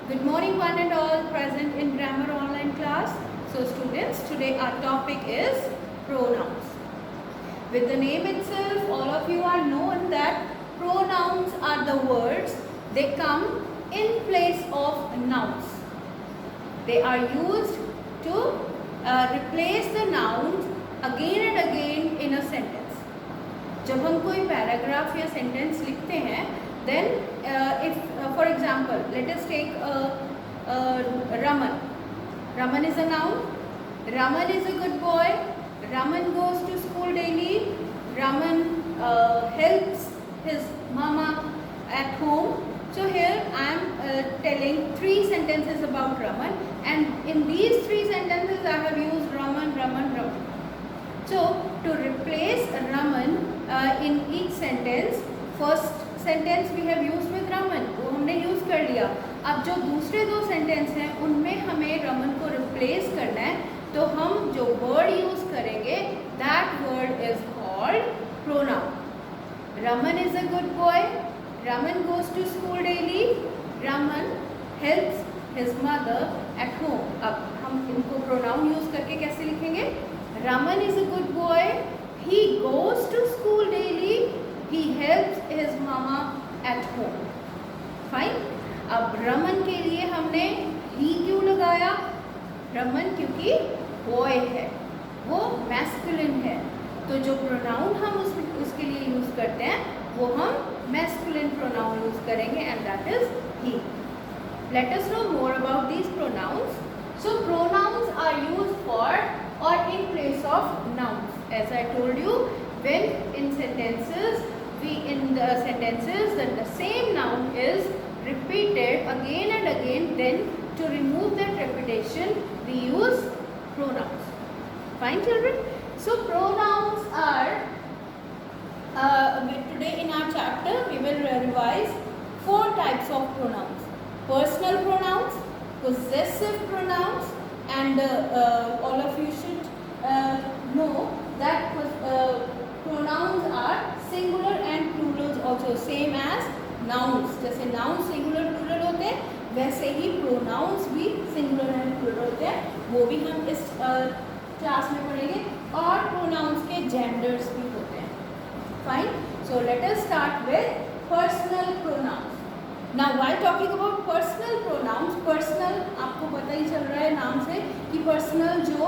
Good morning one and all present in grammar online class. So students, today our topic is pronouns. With the name itself, all of you are known that pronouns are the words. They come in place of nouns. They are used to replace the nouns again and again in a sentence. जब हम कोई paragraph या sentence लिखते हैं, then if for example, let us take Raman. Raman is a noun. Raman is a good boy. Raman goes to school daily. Raman helps his mama at home. So here I am telling 3 sentences about Raman, and in these 3 sentences I have used Raman, Raman, Raman. So to replace Raman in each sentence, first sentence we have used with Raman, वो हमने use कर लिया. अब जो दूसरे 2 sentence हैं उनमें हमें रमन को रिप्लेस करना है, तो हम जो वर्ड यूज करेंगे that word is called pronoun. Raman is a good boy. Raman goes to school daily. Raman helps his mother at home. अब हम इनको प्रोनाउन यूज करके कैसे लिखेंगे? Raman is a good boy. He goes to school daily. He helps his mama at home. Fine. अब रमन के लिए हमने ही क्यों लगाया? रमन क्योंकि बॉय है, वो मैस्कुलिन है, तो जो प्रोनाउन हम उसके लिए यूज करते हैं वो हम मैस्कुलिन प्रोनाउन यूज करेंगे, and that is he. Let us know more about these pronouns. So pronouns are used for or in place of nouns. As I told you, when in sentences then the same noun is repeated again and again, then to remove that repetition we use pronouns. Fine children? So pronouns are today in our chapter we will revise 4 types of pronouns: personal pronouns, possessive pronouns, and all of you should know that pronouns are singular and plurals also, same as nouns. जैसे nouns singular plural होते हैं वैसे ही pronouns भी singular and plural होते हैं, वो भी हम इस क्लास में पढ़ेंगे. और pronouns के genders भी होते हैं. Fine. So let us start with personal pronouns. Now while talking about personal pronouns, personal आपको पता ही चल रहा है नाम से कि personal जो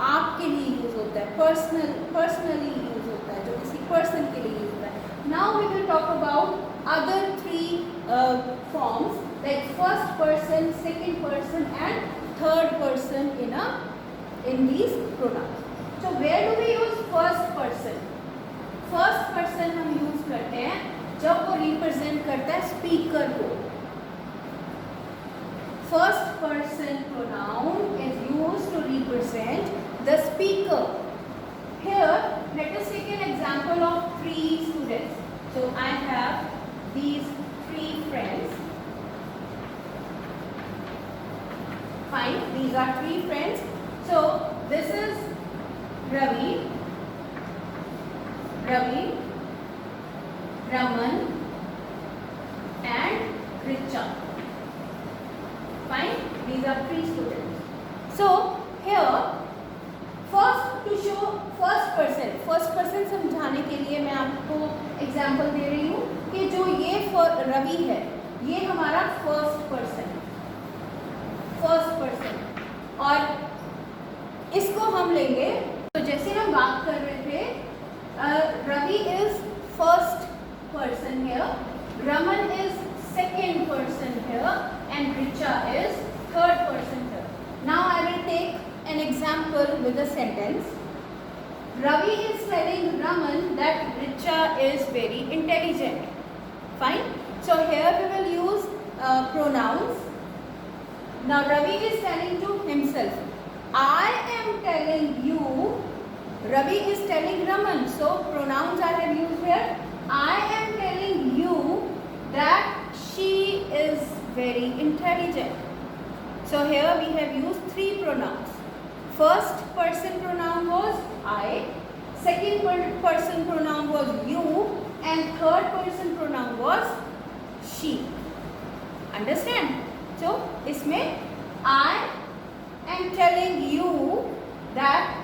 आपके लिए यूज होता है, personally यूज होता है, जो किसी पर्सन के लिए यूज होता है. Now we will talk about other 3 forms like first person, second person and third person in these pronouns. So where do we use first person? First person हम यूज करते हैं जब वो रिप्रेजेंट करता है स्पीकर को. First person pronoun is used to represent the speaker. Here let us take an example of 3 students. So I have these 3 friends. Fine, these are 3 friends. So this is Ravi, Raman and Richa. Fine, these are 3 students. So here first to show first person समझाने के लिए मैं आपको example दे रही हूँ कि जो ये रवि है ये हमारा फर्स्ट पर्सन और इसको हम लेंगे. तो जैसे हम बात कर रहे थे, Ravi is first person here, Raman is second person here, and Richa is third person here. Now I will take an example with a sentence. Ravi is telling Raman that Richa is very intelligent. Fine. So here we will use pronouns. Now Ravi is telling to himself, I am telling you. Ravi is telling Raman. So pronouns I have used here. I am telling you that she is very intelligent. So here we have used 3 pronouns. First person pronoun was I, second person pronoun was you, and third person pronoun was she. Understand? So इसमें I am telling you that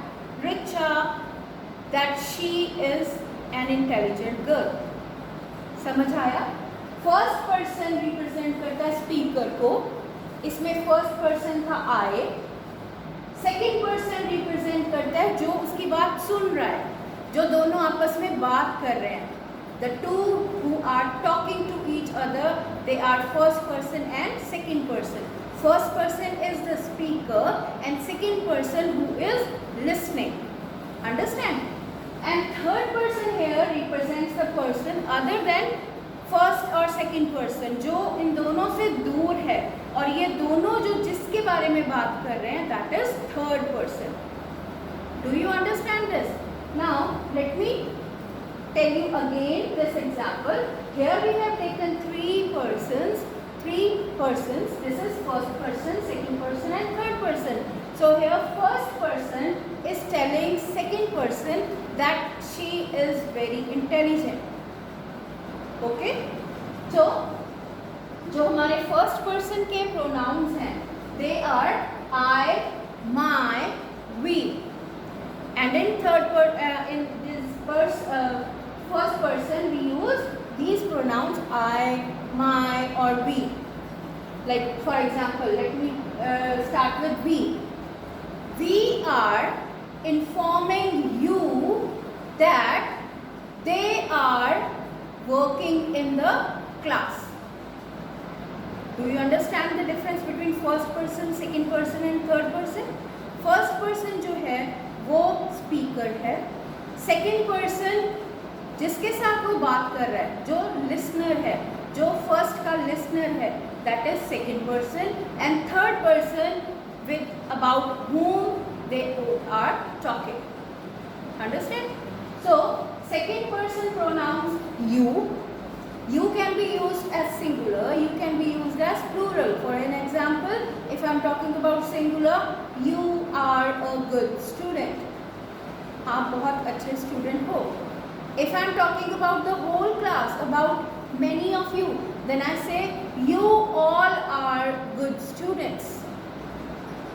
Richa, that she is an intelligent girl. समझ आया? First person represent करता है speaker को, इसमें first person था I. Second person represent करता है जो उसकी बात सुन रहा है, जो दोनों आपस में बात कर रहे हैं. The two who are talking to each other, they are first person and second person. First person is the speaker and second person who is listening. Understand? And third person here represents the person other than first और second person, जो इन दोनों से दूर है, और ये दोनों जो जिसके बारे में बात कर रहे हैं, that is third person. Do you understand this? Now let me tell you again this example. Here we have taken three persons. This is first person, second person and third person. So here first person is telling second person that she is very intelligent. Okay? So जो हमारे first person के pronounce हैं, they are I, my, we. And in in this first person we use these pronouns I, my or we. Like for example, let me start with we. We are informing you that they are working in the class. Do you understand the difference between first person, second person and third person? First person जो है वो speaker है. Second person जिसके साथ वो बात कर रहा है, जो listener है, जो first का listener है, that is second person. And third person with about whom they are talking. Understand? So second person pronouns you. You can be used as singular, you can be used as plural. For an example, if I am talking about singular, you are a good student. आप बहुत अच्छे student हो. If I am talking about the whole class, about many of you, then I say you all are good students.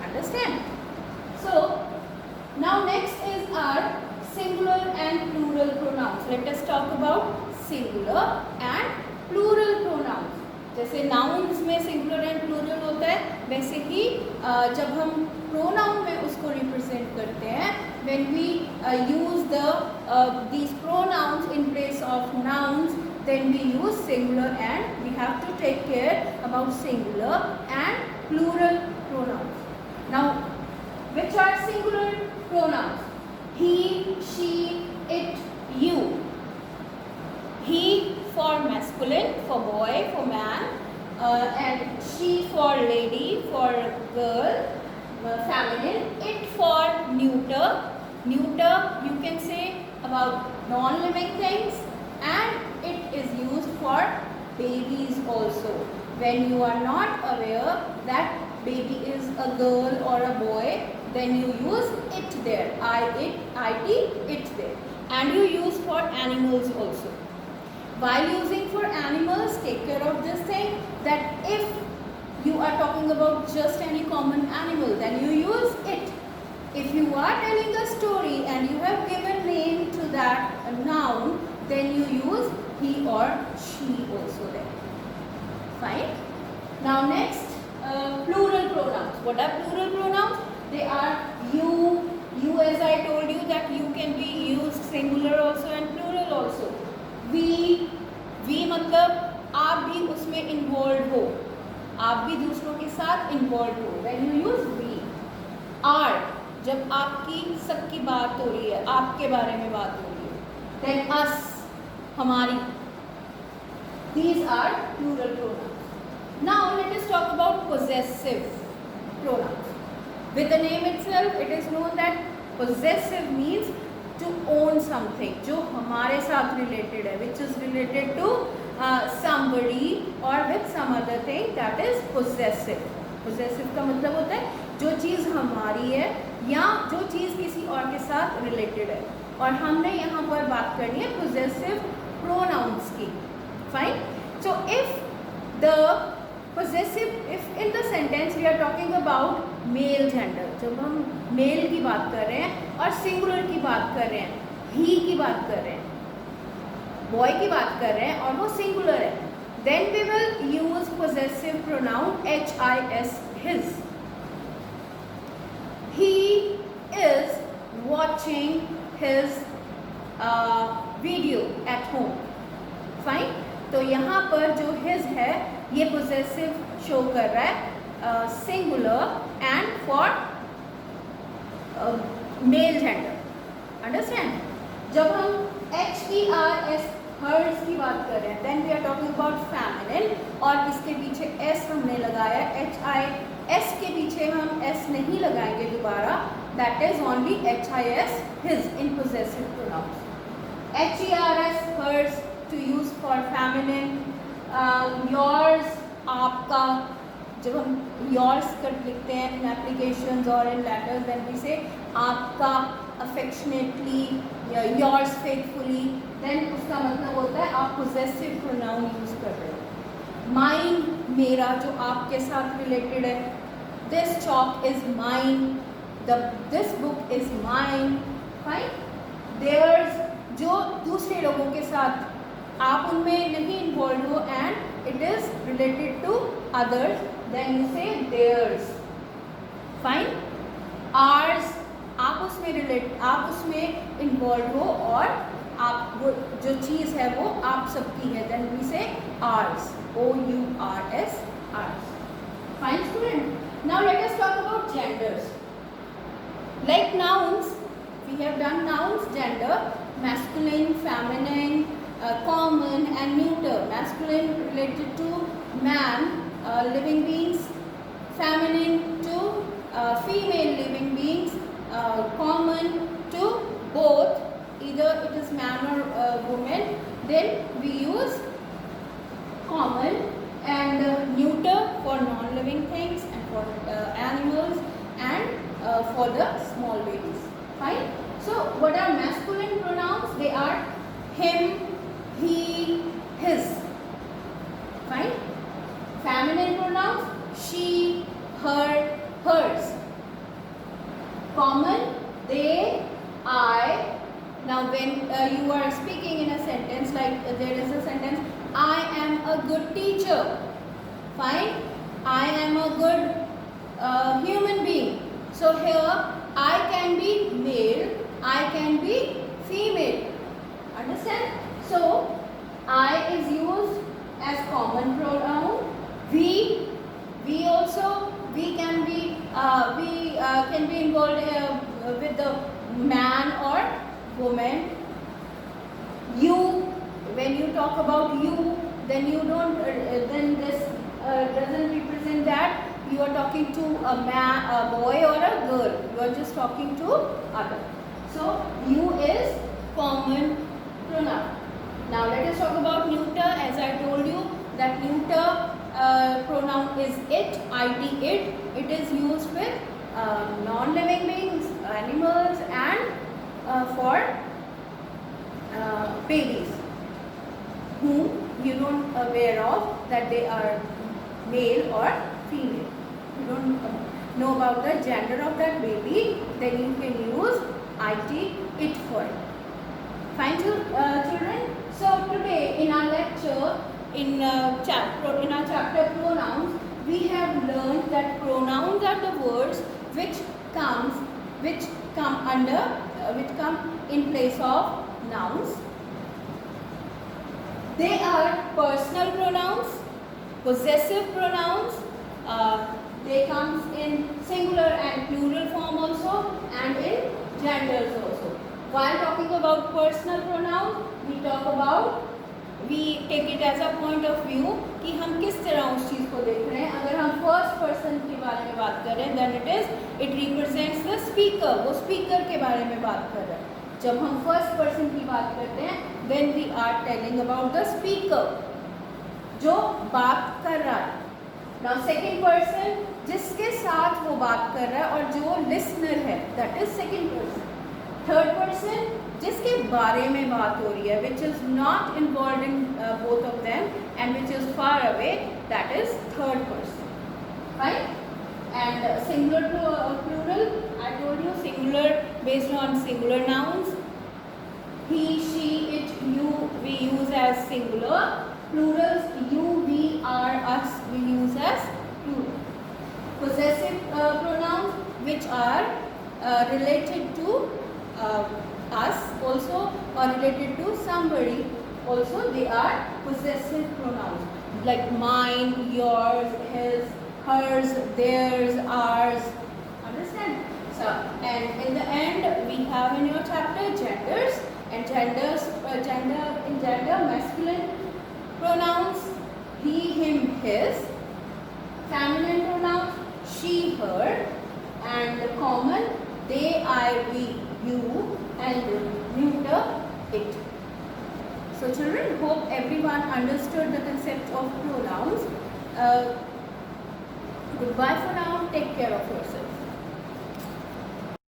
Understand? So now next is our singular and plural pronouns. Let us talk about singular and plural pronouns. जैसे nouns में singular and plural होता है, वैसे ही जब हम pronoun में उसको represent करते हैं, when we use these pronouns in place of nouns, then we use singular, and we have to take care about singular and plural pronouns. Now, which are singular pronouns? He, she, it, you. He for masculine, for boy, for man, and she for lady, for girl, feminine. It for neuter. Neuter you can say about non-living things, and it is used for babies also. When you are not aware that baby is a girl or a boy, then you use it there. It there. And you use for animals also. While using for animals, take care of this thing, that if you are talking about just any common animal, then you use it. If you are telling a story and you have given name to that noun, then you use he or she also there. Fine. Now next, plural pronouns. What are plural pronouns? They are you. You, as I told you, that you can be used singular also and plural also. We मतलब आप भी उसमें involved हो, आप भी दूसरों के साथ involved हो. When you use we. Are, जब आपकी सबकी बात हो रही है, आपके बारे में बात हो रही है. Then us, हमारी. These are plural pronouns. Now let us talk about possessive pronouns. With the name itself, it is known that possessive means to own something, जो हमारे साथ related है, which is related to somebody or with some other thing, that is possessive. Possessive का मतलब होता है जो चीज़ हमारी है या जो चीज़ किसी और के साथ related है. और हमने यहाँ पर बात करनी है possessive pronouns की. Fine. So if the possessive, if in the sentence we are talking about male gender, जब हम मेल की बात कर रहे हैं और सिंगुलर की बात कर रहे हैं, ही की बात कर रहे हैं, बॉय की बात कर रहे हैं और वो सिंगुलर है, then we will use possessive pronoun his, his. He is watching his video at home. Fine. तो यहाँ पर जो his है ये possessive शो कर रहा है singular and for male gender. Understand? जब हम HERS हर्स की बात कर रहे हैं then we are talking about feminine, और इसके पीछे S हमने लगाया, HIS के पीछे हम S नहीं लगाएंगे दोबारा, that is only HIS his in possessive pronouns. HERS hers to use for feminine. Yours आपका, जब हम योर्स कर लिखते हैं इन एप्लीकेशंस और इन लेटर्स देन वी से आपका, अफेक्शनेटली, योर्स फेथफुली, देन उसका मतलब होता है आप पोजेसिव प्रोनाउन यूज कर रहे हो. माइन, मेरा, जो आपके साथ रिलेटेड है. This chalk is mine, this book is mine. Fine. Theirs, जो दूसरे लोगों के साथ आप उनमें नहीं इन्वॉल्व हो and it is related to others, then you say theirs. Fine. Ours, आप उसमें इन्वॉल्व हो और आप वो जो चीज़ है वो आप सबकी है, then we say ours, OURS, ours. Fine student. Now let us talk about genders. Like nouns, we have done nouns, gender, masculine, feminine, common and neuter. Masculine related to man, living beings, feminine to female living beings, common to both, either it is man or woman, then we use common, and neuter for non-living things and for animals and for the small babies. Fine. So what are masculine pronouns? They are him, he, his. Fine. Feminine pronouns she, her, hers. Common they, I. Now when you are speaking in a sentence, like there is a sentence, I am a good teacher. Fine. I am a good human being. So here I can be male, I can be female. Understand? So I is used as common pronoun. We also, we can be involved with the man or woman. You, when you talk about you, then you don't then this doesn't represent that you are talking to a man, a boy or a girl. You are just talking to other. So you is common pronoun. Now let us talk about neuter. As I told you that neuter pronoun is it, it. It is used with non-living beings, animals, and for babies whom you don't aware of that they are male or female. You don't know about the gender of that baby, then you can use it for it. Fine, children. So today in our lecture, in our chapter pronouns, we have learned that pronouns are the words which come in place of nouns. They are personal pronouns, possessive pronouns. They comes in singular and plural form also, and in genders also. While talking about personal pronouns, we take it as a point of view कि हम किस तरह उस चीज़ को देख रहे हैं. अगर हम फर्स्ट पर्सन के बारे में बात कर रहे हैं, then it represents the speaker. वो speaker के बारे में बात कर रहे हैं. जब हम फर्स्ट पर्सन की बात करते हैं, then we are telling about the speaker, जो बात कर रहा है. Now second person, जिसके साथ वो बात कर रहा है और जो listener है, that is second person. Third person, जिसके बारे में बात हो रही है, which is not involved in both of them and which is far away, that is third person. Fine? And singular plural, I told you singular based on singular nouns. He, she, it, you we use as singular. Plurals, you, we, are, us we use as plural. Possessive pronouns which are related to us also or related to somebody also, they are possessive pronouns like mine, yours, his, hers, theirs, ours. Understand? So, and in the end we have in your chapter genders, and gender masculine pronouns he, him, his, feminine pronouns she, her, and common they, I, we, you, and neuter it. So children, hope everyone understood the concept of pronouns. Goodbye for now. Take care of yourself.